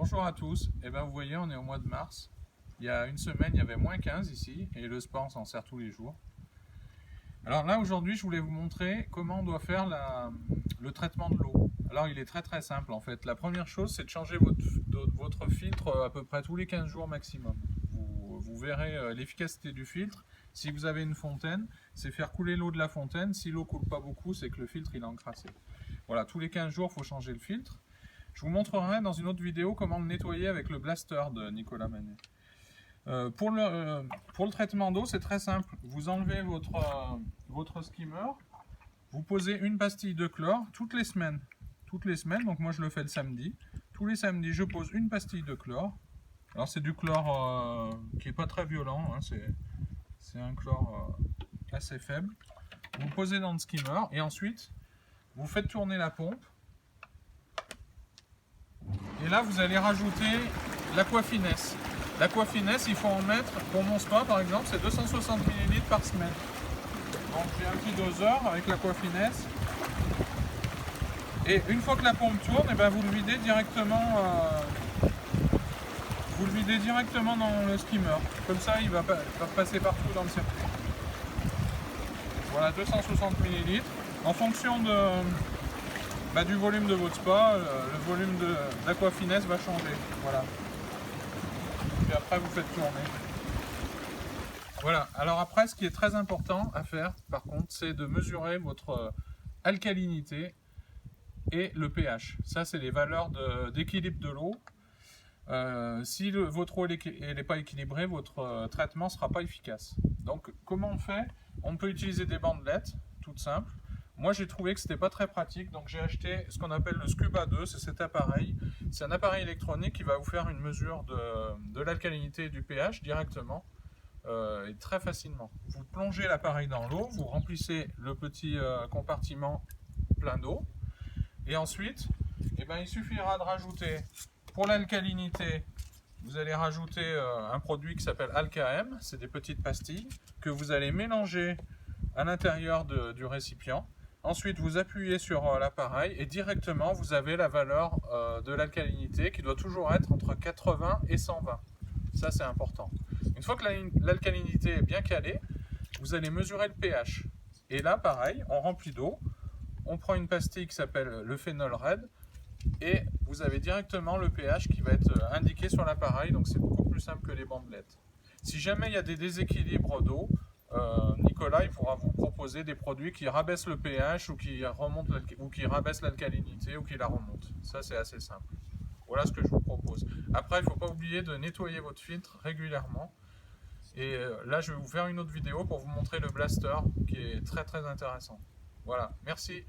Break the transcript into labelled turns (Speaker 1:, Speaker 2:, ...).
Speaker 1: Bonjour à tous, vous voyez on est au mois de mars. Il y a une semaine il y avait moins 15 ici et le sport s'en sert tous les jours. Alors là aujourd'hui je voulais vous montrer comment on doit faire le traitement de l'eau. Alors il est très simple en fait. La première chose c'est de changer votre filtre à peu près tous les 15 jours maximum. Vous verrez l'efficacité du filtre. Si vous avez une fontaine, c'est faire couler l'eau de la fontaine. Si l'eau coule pas beaucoup, c'est que le filtre il est encrassé. Voilà, tous les 15 jours il faut changer le filtre. Je vous montrerai dans une autre vidéo comment le nettoyer avec le blaster de Nicolas Manet. Pour le traitement d'eau, c'est très simple. Vous enlevez votre skimmer, vous posez une pastille de chlore toutes les semaines. Toutes les semaines, donc moi je le fais le samedi. Tous les samedis, je pose une pastille de chlore. Alors c'est du chlore qui n'est pas très violent, hein, c'est un chlore assez faible. Vous posez dans le skimmer et ensuite vous faites tourner la pompe. Et là, vous allez rajouter l'Aquafinesse. L'Aquafinesse, il faut en mettre, pour mon spa par exemple, c'est 260 ml par semaine. Donc j'ai un petit doseur avec l'Aquafinesse. Et une fois que la pompe tourne, vous le videz directement dans le skimmer. Comme ça, il va passer partout dans le circuit. Voilà, 260 ml. En fonction du volume de votre spa, le volume d'Aquafinesse va changer. Voilà. Puis après, vous faites tourner. Voilà. Alors après, ce qui est très important à faire, par contre, c'est de mesurer votre alcalinité et le pH. Ça, c'est les valeurs d'équilibre de l'eau. Si votre eau n'est pas équilibrée, votre traitement ne sera pas efficace. Donc, comment on fait? On peut utiliser des bandelettes, toutes simples. Moi j'ai trouvé que c'était pas très pratique, donc j'ai acheté ce qu'on appelle le Scuba 2, c'est cet appareil. C'est un appareil électronique qui va vous faire une mesure de l'alcalinité et du pH directement et très facilement. Vous plongez l'appareil dans l'eau, vous remplissez le petit compartiment plein d'eau et ensuite il suffira de rajouter pour l'alcalinité, vous allez rajouter un produit qui s'appelle AlkaM, c'est des petites pastilles que vous allez mélanger à l'intérieur du récipient. Ensuite, vous appuyez sur l'appareil et directement, vous avez la valeur de l'alcalinité qui doit toujours être entre 80 et 120. Ça, c'est important. Une fois que l'alcalinité est bien calée, vous allez mesurer le pH. Et là, pareil, on remplit d'eau. On prend une pastille qui s'appelle le phénol red et vous avez directement le pH qui va être indiqué sur l'appareil. Donc, c'est beaucoup plus simple que les bandelettes. Si jamais il y a des déséquilibres d'eau, Nicolas il pourra vous proposer des produits qui rabaissent le pH ou qui rabaissent l'alcalinité ou qui la remontent. Ça c'est assez simple. Voilà ce que je vous propose. Après il ne faut pas oublier de nettoyer votre filtre régulièrement. Et là je vais vous faire une autre vidéo pour vous montrer le blaster qui est très intéressant. Voilà, merci.